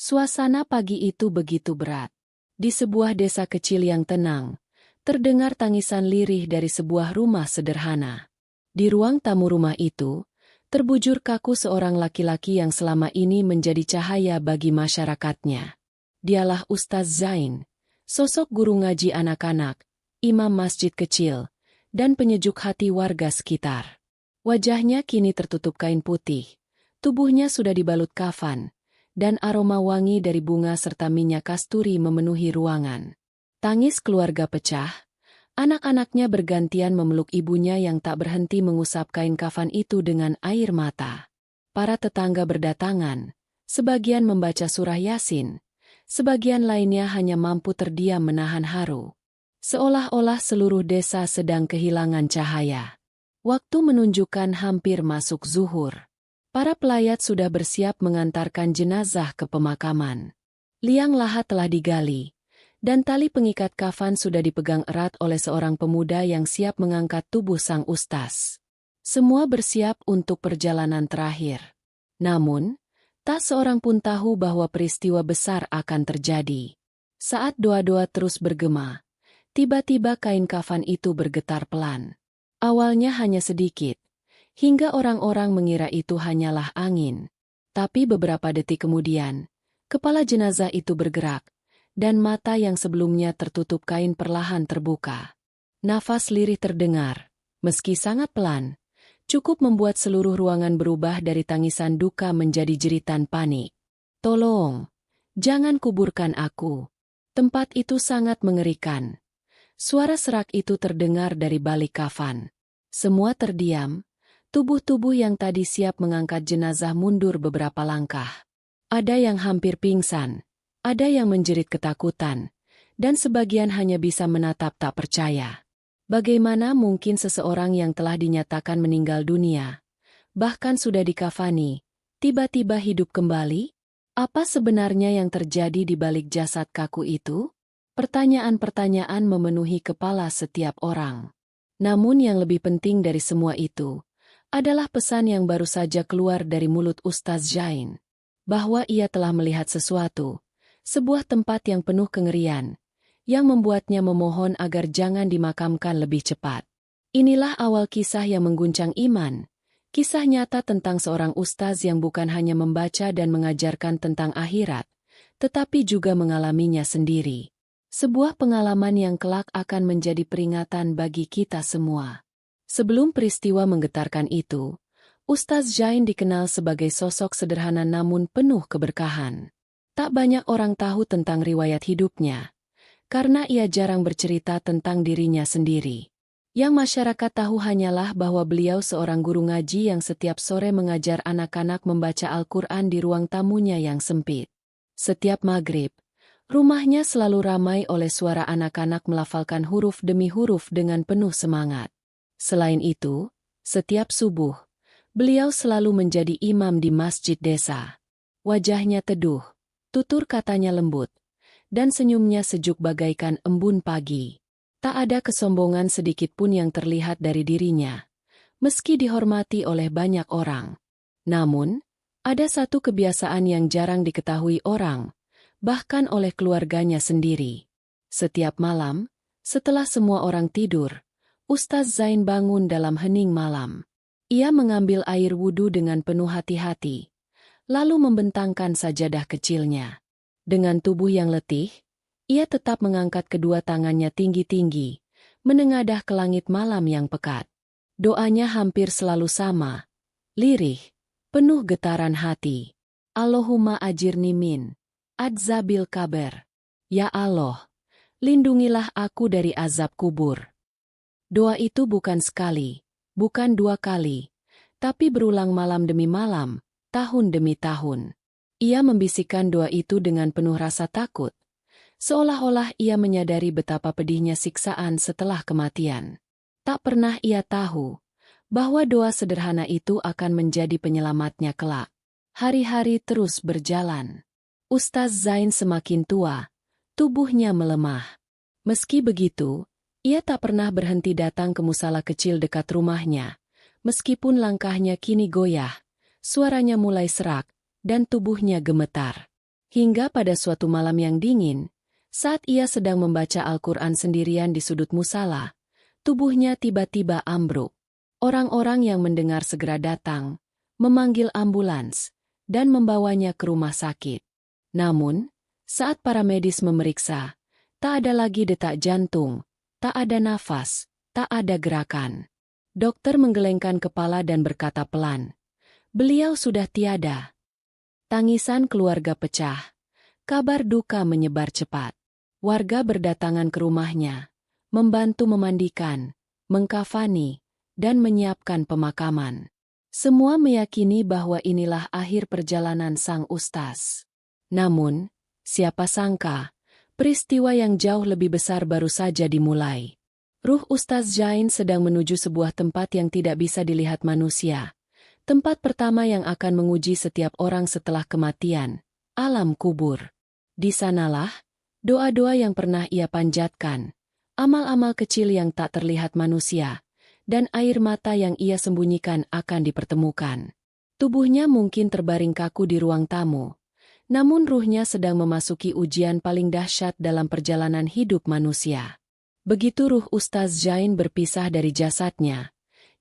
Suasana pagi itu begitu berat. Di sebuah desa kecil yang tenang, terdengar tangisan lirih dari sebuah rumah sederhana. Di ruang tamu rumah itu, terbujur kaku seorang laki-laki yang selama ini menjadi cahaya bagi masyarakatnya. Dialah Ustaz Zain, sosok guru ngaji anak-anak, imam masjid kecil, dan penyejuk hati warga sekitar. Wajahnya kini tertutup kain putih, tubuhnya sudah dibalut kafan, dan aroma wangi dari bunga serta minyak kasturi memenuhi ruangan. Tangis keluarga pecah, anak-anaknya bergantian memeluk ibunya yang tak berhenti mengusap kain kafan itu dengan air mata. Para tetangga berdatangan, sebagian membaca surah Yasin, sebagian lainnya hanya mampu terdiam menahan haru. Seolah-olah seluruh desa sedang kehilangan cahaya. Waktu menunjukkan hampir masuk zuhur. Para pelayat sudah bersiap mengantarkan jenazah ke pemakaman. Liang lahat telah digali, dan tali pengikat kafan sudah dipegang erat oleh seorang pemuda yang siap mengangkat tubuh sang ustaz. Semua bersiap untuk perjalanan terakhir. Namun, tak seorang pun tahu bahwa peristiwa besar akan terjadi. Saat doa-doa terus bergema, tiba-tiba kain kafan itu bergetar pelan. Awalnya hanya sedikit, hingga orang-orang mengira itu hanyalah angin. Tapi beberapa detik kemudian, kepala jenazah itu bergerak, dan mata yang sebelumnya tertutup kain perlahan terbuka. Nafas lirih terdengar, meski sangat pelan, cukup membuat seluruh ruangan berubah dari tangisan duka menjadi jeritan panik. "Tolong, jangan kuburkan aku." Tempat itu sangat mengerikan. Suara serak itu terdengar dari balik kafan. Semua terdiam. Tubuh-tubuh yang tadi siap mengangkat jenazah mundur beberapa langkah. Ada yang hampir pingsan, ada yang menjerit ketakutan, dan sebagian hanya bisa menatap tak percaya. Bagaimana mungkin seseorang yang telah dinyatakan meninggal dunia, bahkan sudah dikafani, tiba-tiba hidup kembali? Apa sebenarnya yang terjadi di balik jasad kaku itu? Pertanyaan-pertanyaan memenuhi kepala setiap orang. Namun yang lebih penting dari semua itu, adalah pesan yang baru saja keluar dari mulut Ustaz Zain, bahwa ia telah melihat sesuatu, sebuah tempat yang penuh kengerian, yang membuatnya memohon agar jangan dimakamkan lebih cepat. Inilah awal kisah yang mengguncang iman, kisah nyata tentang seorang ustaz yang bukan hanya membaca dan mengajarkan tentang akhirat, tetapi juga mengalaminya sendiri. Sebuah pengalaman yang kelak akan menjadi peringatan bagi kita semua. Sebelum peristiwa menggetarkan itu, Ustaz Zain dikenal sebagai sosok sederhana namun penuh keberkahan. Tak banyak orang tahu tentang riwayat hidupnya, karena ia jarang bercerita tentang dirinya sendiri. Yang masyarakat tahu hanyalah bahwa beliau seorang guru ngaji yang setiap sore mengajar anak-anak membaca Al-Quran di ruang tamunya yang sempit. Setiap maghrib, rumahnya selalu ramai oleh suara anak-anak melafalkan huruf demi huruf dengan penuh semangat. Selain itu, setiap subuh, beliau selalu menjadi imam di masjid desa. Wajahnya teduh, tutur katanya lembut, dan senyumnya sejuk bagaikan embun pagi. Tak ada kesombongan sedikit pun yang terlihat dari dirinya, meski dihormati oleh banyak orang. Namun, ada satu kebiasaan yang jarang diketahui orang, bahkan oleh keluarganya sendiri. Setiap malam, setelah semua orang tidur, Ustaz Zain bangun dalam hening malam. Ia mengambil air wudhu dengan penuh hati-hati, lalu membentangkan sajadah kecilnya. Dengan tubuh yang letih, ia tetap mengangkat kedua tangannya tinggi-tinggi, menengadah ke langit malam yang pekat. Doanya hampir selalu sama, lirih, penuh getaran hati. Allahumma ajirni min adzabil kabar. Ya Allah, lindungilah aku dari azab kubur. Doa itu bukan sekali, bukan dua kali, tapi berulang malam demi malam, tahun demi tahun. Ia membisikkan doa itu dengan penuh rasa takut, seolah-olah ia menyadari betapa pedihnya siksaan setelah kematian. Tak pernah ia tahu bahwa doa sederhana itu akan menjadi penyelamatnya kelak. Hari-hari terus berjalan. Ustaz Zain semakin tua, tubuhnya melemah. Meski begitu, ia tak pernah berhenti datang ke musala kecil dekat rumahnya. Meskipun langkahnya kini goyah, suaranya mulai serak, dan tubuhnya gemetar. Hingga pada suatu malam yang dingin, saat ia sedang membaca Al-Quran sendirian di sudut musala, tubuhnya tiba-tiba ambruk. Orang-orang yang mendengar segera datang, memanggil ambulans, dan membawanya ke rumah sakit. Namun, saat para medis memeriksa, tak ada lagi detak jantung, tak ada nafas, tak ada gerakan. Dokter menggelengkan kepala dan berkata pelan, "Beliau sudah tiada." Tangisan keluarga pecah. Kabar duka menyebar cepat. Warga berdatangan ke rumahnya, membantu memandikan, mengkafani, dan menyiapkan pemakaman. Semua meyakini bahwa inilah akhir perjalanan sang ustaz. Namun, siapa sangka, peristiwa yang jauh lebih besar baru saja dimulai. Ruh Ustaz Zain sedang menuju sebuah tempat yang tidak bisa dilihat manusia. Tempat pertama yang akan menguji setiap orang setelah kematian, alam kubur. Di sanalah, doa-doa yang pernah ia panjatkan, amal-amal kecil yang tak terlihat manusia, dan air mata yang ia sembunyikan akan dipertemukan. Tubuhnya mungkin terbaring kaku di ruang tamu, namun ruhnya sedang memasuki ujian paling dahsyat dalam perjalanan hidup manusia. Begitu ruh Ustaz Zain berpisah dari jasadnya,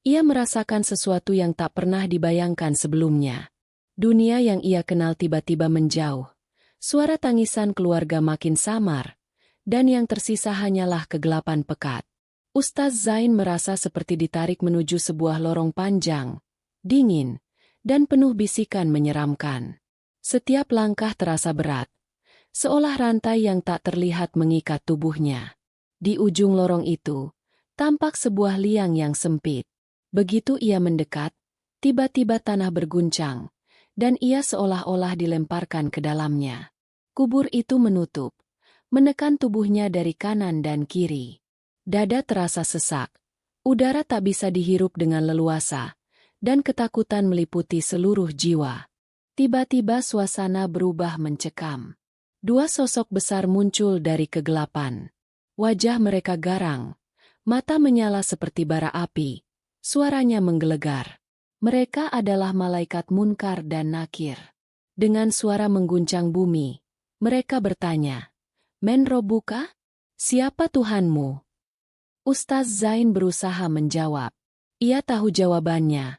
ia merasakan sesuatu yang tak pernah dibayangkan sebelumnya. Dunia yang ia kenal tiba-tiba menjauh. Suara tangisan keluarga makin samar, dan yang tersisa hanyalah kegelapan pekat. Ustaz Zain merasa seperti ditarik menuju sebuah lorong panjang, dingin, dan penuh bisikan menyeramkan. Setiap langkah terasa berat, seolah rantai yang tak terlihat mengikat tubuhnya. Di ujung lorong itu, tampak sebuah liang yang sempit. Begitu ia mendekat, tiba-tiba tanah berguncang, dan ia seolah-olah dilemparkan ke dalamnya. Kubur itu menutup, menekan tubuhnya dari kanan dan kiri. Dada terasa sesak, udara tak bisa dihirup dengan leluasa, dan ketakutan meliputi seluruh jiwa. Tiba-tiba suasana berubah mencekam. Dua sosok besar muncul dari kegelapan. Wajah mereka garang, mata menyala seperti bara api, suaranya menggelegar. Mereka adalah malaikat Munkar dan Nakir. Dengan suara mengguncang bumi, mereka bertanya, "Men Robuka? Siapa Tuhanmu?" Ustaz Zain berusaha menjawab. Ia tahu jawabannya.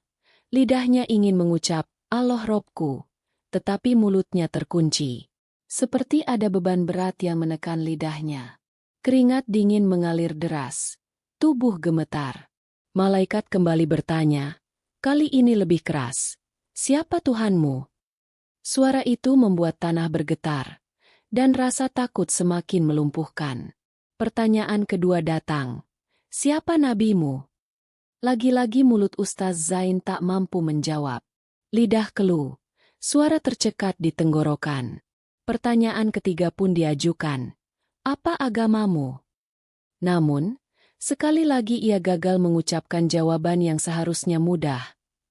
Lidahnya ingin mengucap, "Allah Robku," tetapi mulutnya terkunci. Seperti ada beban berat yang menekan lidahnya. Keringat dingin mengalir deras. Tubuh gemetar. Malaikat kembali bertanya, kali ini lebih keras. "Siapa Tuhanmu?" Suara itu membuat tanah bergetar, dan rasa takut semakin melumpuhkan. Pertanyaan kedua datang. "Siapa nabimu?" Lagi-lagi mulut Ustaz Zain tak mampu menjawab. Lidah keluh, suara tercekat di tenggorokan. Pertanyaan ketiga pun diajukan. "Apa agamamu?" Namun, sekali lagi ia gagal mengucapkan jawaban yang seharusnya mudah.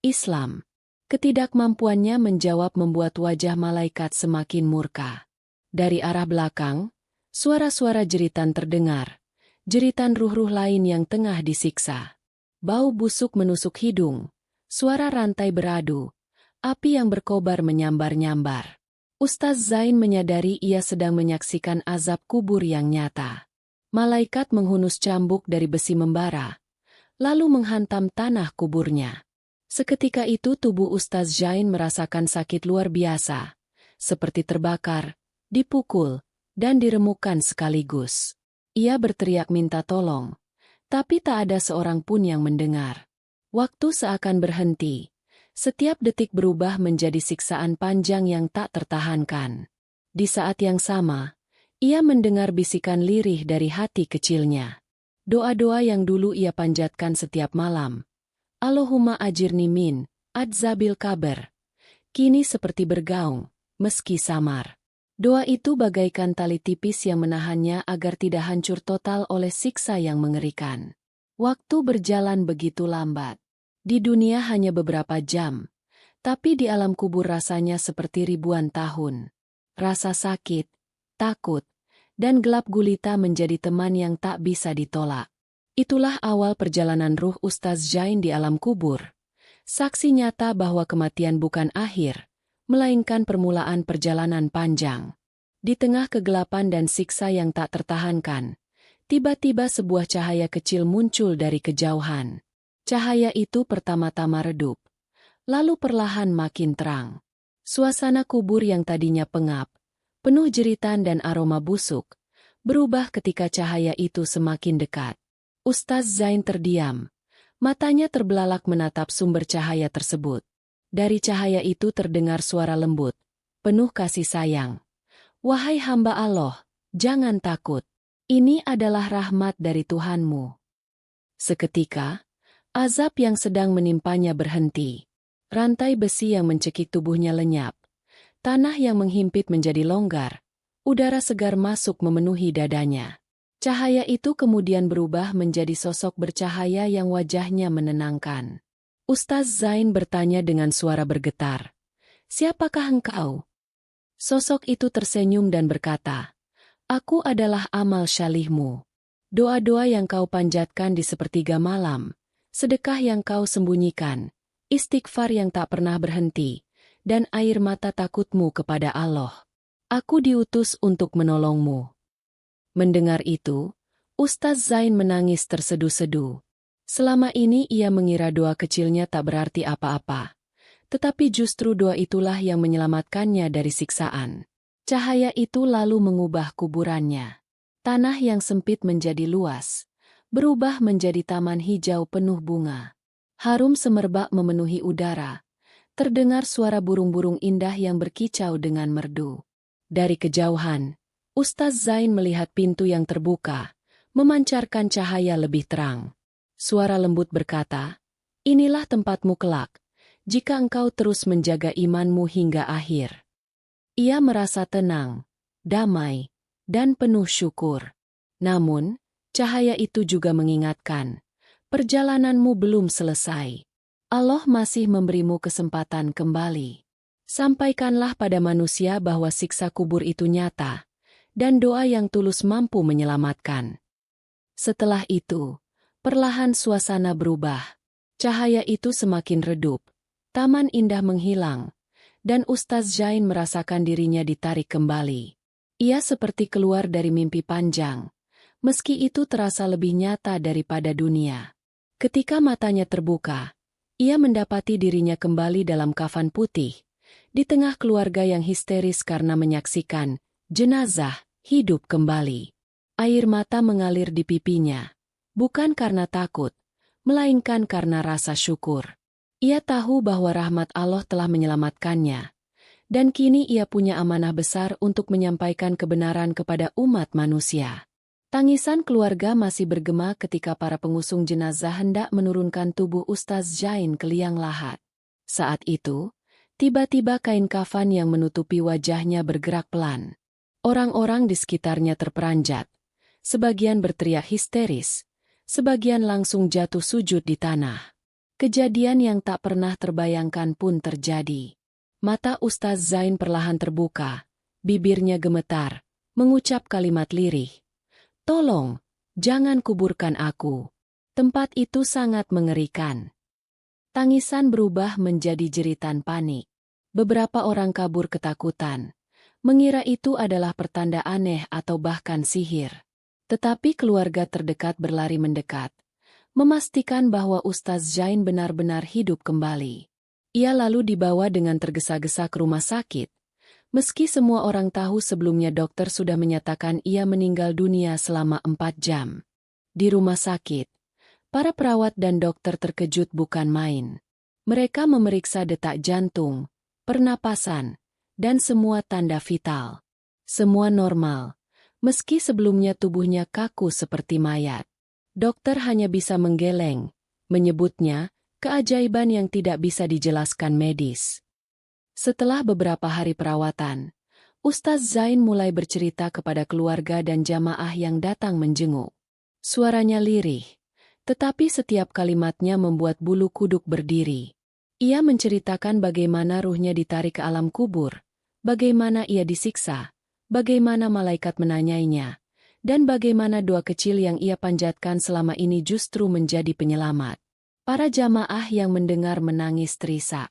Islam. Ketidakmampuannya menjawab membuat wajah malaikat semakin murka. Dari arah belakang, suara-suara jeritan terdengar. Jeritan ruh-ruh lain yang tengah disiksa. Bau busuk menusuk hidung. Suara rantai beradu. Api yang berkobar menyambar-nyambar. Ustaz Zain menyadari ia sedang menyaksikan azab kubur yang nyata. Malaikat menghunus cambuk dari besi membara, lalu menghantam tanah kuburnya. Seketika itu tubuh Ustaz Zain merasakan sakit luar biasa, seperti terbakar, dipukul, dan diremukkan sekaligus. Ia berteriak minta tolong, tapi tak ada seorang pun yang mendengar. Waktu seakan berhenti. Setiap detik berubah menjadi siksaan panjang yang tak tertahankan. Di saat yang sama, ia mendengar bisikan lirih dari hati kecilnya. Doa-doa yang dulu ia panjatkan setiap malam. Allahumma ajirni min adzabil kabar. Kini seperti bergaung, meski samar. Doa itu bagaikan tali tipis yang menahannya agar tidak hancur total oleh siksa yang mengerikan. Waktu berjalan begitu lambat. Di dunia hanya beberapa jam, tapi di alam kubur rasanya seperti ribuan tahun. Rasa sakit, takut, dan gelap gulita menjadi teman yang tak bisa ditolak. Itulah awal perjalanan ruh Ustaz Zain di alam kubur. Saksi nyata bahwa kematian bukan akhir, melainkan permulaan perjalanan panjang. Di tengah kegelapan dan siksa yang tak tertahankan, tiba-tiba sebuah cahaya kecil muncul dari kejauhan. Cahaya itu pertama-tama redup, lalu perlahan makin terang. Suasana kubur yang tadinya pengap, penuh jeritan dan aroma busuk, berubah ketika cahaya itu semakin dekat. Ustaz Zain terdiam, matanya terbelalak menatap sumber cahaya tersebut. Dari cahaya itu terdengar suara lembut, penuh kasih sayang. "Wahai hamba Allah, jangan takut. Ini adalah rahmat dari Tuhanmu." Seketika, azab yang sedang menimpanya berhenti. Rantai besi yang mencekik tubuhnya lenyap. Tanah yang menghimpit menjadi longgar. Udara segar masuk memenuhi dadanya. Cahaya itu kemudian berubah menjadi sosok bercahaya yang wajahnya menenangkan. Ustaz Zain bertanya dengan suara bergetar, "Siapakah engkau?" Sosok itu tersenyum dan berkata, "Aku adalah amal syalihmu. Doa-doa yang kau panjatkan di sepertiga malam, sedekah yang kau sembunyikan, istighfar yang tak pernah berhenti, dan air mata takutmu kepada Allah. Aku diutus untuk menolongmu." Mendengar itu, Ustaz Zain menangis terseduh-seduh. Selama ini ia mengira doa kecilnya tak berarti apa-apa. Tetapi justru doa itulah yang menyelamatkannya dari siksaan. Cahaya itu lalu mengubah kuburannya. Tanah yang sempit menjadi luas, berubah menjadi taman hijau penuh bunga. Harum semerbak memenuhi udara. Terdengar suara burung-burung indah yang berkicau dengan merdu. Dari kejauhan, Ustaz Zain melihat pintu yang terbuka, memancarkan cahaya lebih terang. Suara lembut berkata, "Inilah tempatmu kelak, jika engkau terus menjaga imanmu hingga akhir." Ia merasa tenang, damai, dan penuh syukur. Namun, cahaya itu juga mengingatkan, perjalananmu belum selesai. Allah masih memberimu kesempatan kembali. Sampaikanlah pada manusia bahwa siksa kubur itu nyata, dan doa yang tulus mampu menyelamatkan. Setelah itu, perlahan suasana berubah. Cahaya itu semakin redup, taman indah menghilang, dan Ustaz Zain merasakan dirinya ditarik kembali. Ia seperti keluar dari mimpi panjang, meski itu terasa lebih nyata daripada dunia. Ketika matanya terbuka, ia mendapati dirinya kembali dalam kafan putih, di tengah keluarga yang histeris karena menyaksikan jenazah hidup kembali. Air mata mengalir di pipinya, bukan karena takut, melainkan karena rasa syukur. Ia tahu bahwa rahmat Allah telah menyelamatkannya, dan kini ia punya amanah besar untuk menyampaikan kebenaran kepada umat manusia. Tangisan keluarga masih bergema ketika para pengusung jenazah hendak menurunkan tubuh Ustaz Zain ke liang lahat. Saat itu, tiba-tiba kain kafan yang menutupi wajahnya bergerak pelan. Orang-orang di sekitarnya terperanjat. Sebagian berteriak histeris, sebagian langsung jatuh sujud di tanah. Kejadian yang tak pernah terbayangkan pun terjadi. Mata Ustaz Zain perlahan terbuka, bibirnya gemetar, mengucap kalimat lirih. "Tolong, jangan kuburkan aku. Tempat itu sangat mengerikan." Tangisan berubah menjadi jeritan panik. Beberapa orang kabur ketakutan, mengira itu adalah pertanda aneh atau bahkan sihir. Tetapi keluarga terdekat berlari mendekat, memastikan bahwa Ustaz Zain benar-benar hidup kembali. Ia lalu dibawa dengan tergesa-gesa ke rumah sakit, meski semua orang tahu sebelumnya dokter sudah menyatakan ia meninggal dunia selama 4 jam. Di rumah sakit, para perawat dan dokter terkejut bukan main. Mereka memeriksa detak jantung, pernapasan, dan semua tanda vital. Semua normal, meski sebelumnya tubuhnya kaku seperti mayat. Dokter hanya bisa menggeleng, menyebutnya keajaiban yang tidak bisa dijelaskan medis. Setelah beberapa hari perawatan, Ustaz Zain mulai bercerita kepada keluarga dan jamaah yang datang menjenguk. Suaranya lirih, tetapi setiap kalimatnya membuat bulu kuduk berdiri. Ia menceritakan bagaimana ruhnya ditarik ke alam kubur, bagaimana ia disiksa, bagaimana malaikat menanyainya, dan bagaimana doa kecil yang ia panjatkan selama ini justru menjadi penyelamat. Para jamaah yang mendengar menangis terisak.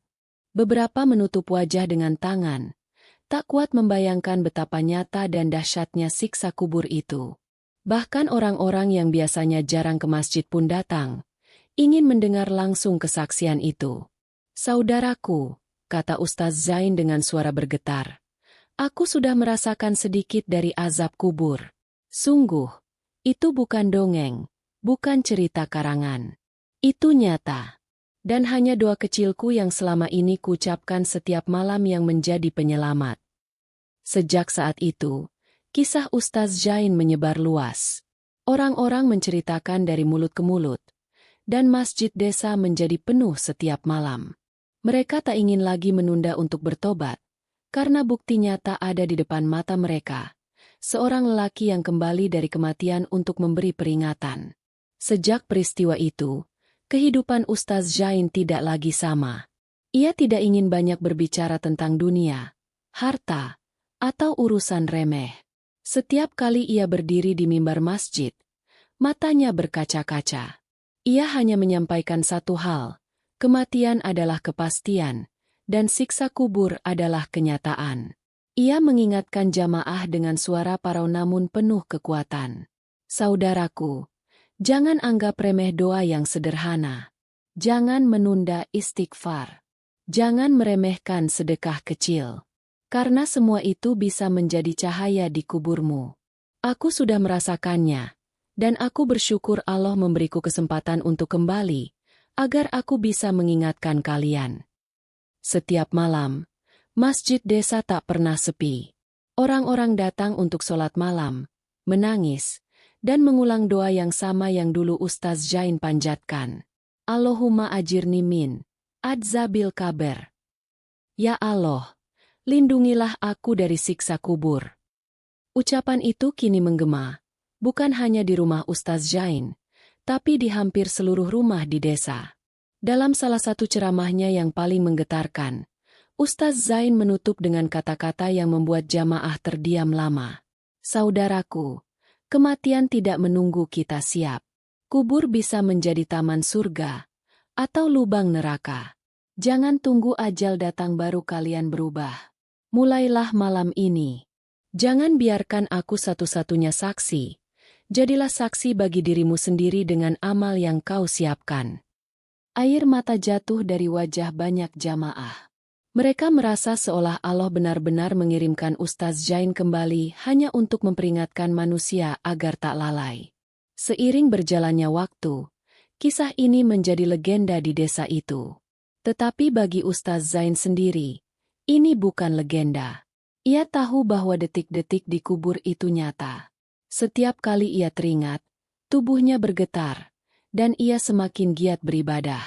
Beberapa menutup wajah dengan tangan, tak kuat membayangkan betapa nyata dan dahsyatnya siksa kubur itu. Bahkan orang-orang yang biasanya jarang ke masjid pun datang, ingin mendengar langsung kesaksian itu. "Saudaraku," kata Ustaz Zain dengan suara bergetar, "aku sudah merasakan sedikit dari azab kubur. Sungguh, itu bukan dongeng, bukan cerita karangan. Itu nyata. Dan hanya doa kecilku yang selama ini kuucapkan setiap malam yang menjadi penyelamat." Sejak saat itu, kisah Ustaz Zain menyebar luas. Orang-orang menceritakan dari mulut ke mulut, dan masjid desa menjadi penuh setiap malam. Mereka tak ingin lagi menunda untuk bertobat, karena bukti nyata ada di depan mata mereka. Seorang lelaki yang kembali dari kematian untuk memberi peringatan. Sejak peristiwa itu, kehidupan Ustaz Zain tidak lagi sama. Ia tidak ingin banyak berbicara tentang dunia, harta, atau urusan remeh. Setiap kali ia berdiri di mimbar masjid, matanya berkaca-kaca. Ia hanya menyampaikan satu hal, kematian adalah kepastian, dan siksa kubur adalah kenyataan. Ia mengingatkan jamaah dengan suara parau namun penuh kekuatan. "Saudaraku, jangan anggap remeh doa yang sederhana. Jangan menunda istighfar. Jangan meremehkan sedekah kecil. Karena semua itu bisa menjadi cahaya di kuburmu. Aku sudah merasakannya, dan aku bersyukur Allah memberiku kesempatan untuk kembali, agar aku bisa mengingatkan kalian." Setiap malam, masjid desa tak pernah sepi. Orang-orang datang untuk sholat malam, menangis, dan mengulang doa yang sama yang dulu Ustaz Zain panjatkan. "Allahumma ajirni min adzabil kaber." Ya Allah, lindungilah aku dari siksa kubur. Ucapan itu kini menggema, bukan hanya di rumah Ustaz Zain, tapi di hampir seluruh rumah di desa. Dalam salah satu ceramahnya yang paling menggetarkan, Ustaz Zain menutup dengan kata-kata yang membuat jamaah terdiam lama. "Saudaraku, kematian tidak menunggu kita siap. Kubur bisa menjadi taman surga, atau lubang neraka. Jangan tunggu ajal datang baru kalian berubah. Mulailah malam ini. Jangan biarkan aku satu-satunya saksi. Jadilah saksi bagi dirimu sendiri dengan amal yang kau siapkan." Air mata jatuh dari wajah banyak jamaah. Mereka merasa seolah Allah benar-benar mengirimkan Ustaz Zain kembali hanya untuk memperingatkan manusia agar tak lalai. Seiring berjalannya waktu, kisah ini menjadi legenda di desa itu. Tetapi bagi Ustaz Zain sendiri, ini bukan legenda. Ia tahu bahwa detik-detik di kubur itu nyata. Setiap kali ia teringat, tubuhnya bergetar, dan ia semakin giat beribadah.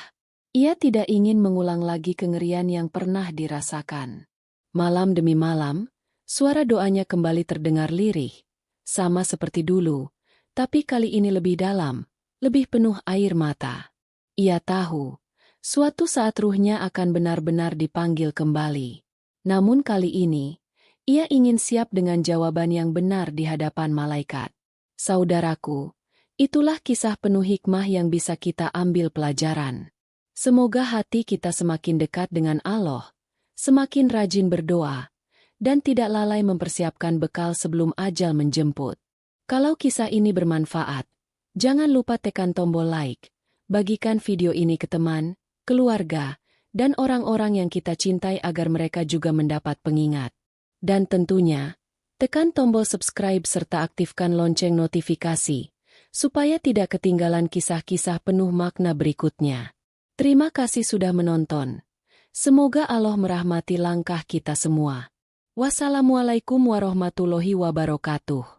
Ia tidak ingin mengulang lagi kengerian yang pernah dirasakan. Malam demi malam, suara doanya kembali terdengar lirih, sama seperti dulu, tapi kali ini lebih dalam, lebih penuh air mata. Ia tahu, suatu saat ruhnya akan benar-benar dipanggil kembali. Namun kali ini, ia ingin siap dengan jawaban yang benar di hadapan malaikat. Saudaraku, itulah kisah penuh hikmah yang bisa kita ambil pelajaran. Semoga hati kita semakin dekat dengan Allah, semakin rajin berdoa, dan tidak lalai mempersiapkan bekal sebelum ajal menjemput. Kalau kisah ini bermanfaat, jangan lupa tekan tombol like, bagikan video ini ke teman, keluarga, dan orang-orang yang kita cintai agar mereka juga mendapat pengingat. Dan tentunya, tekan tombol subscribe serta aktifkan lonceng notifikasi, supaya tidak ketinggalan kisah-kisah penuh makna berikutnya. Terima kasih sudah menonton. Semoga Allah merahmati langkah kita semua. Wassalamualaikum warahmatullahi wabarakatuh.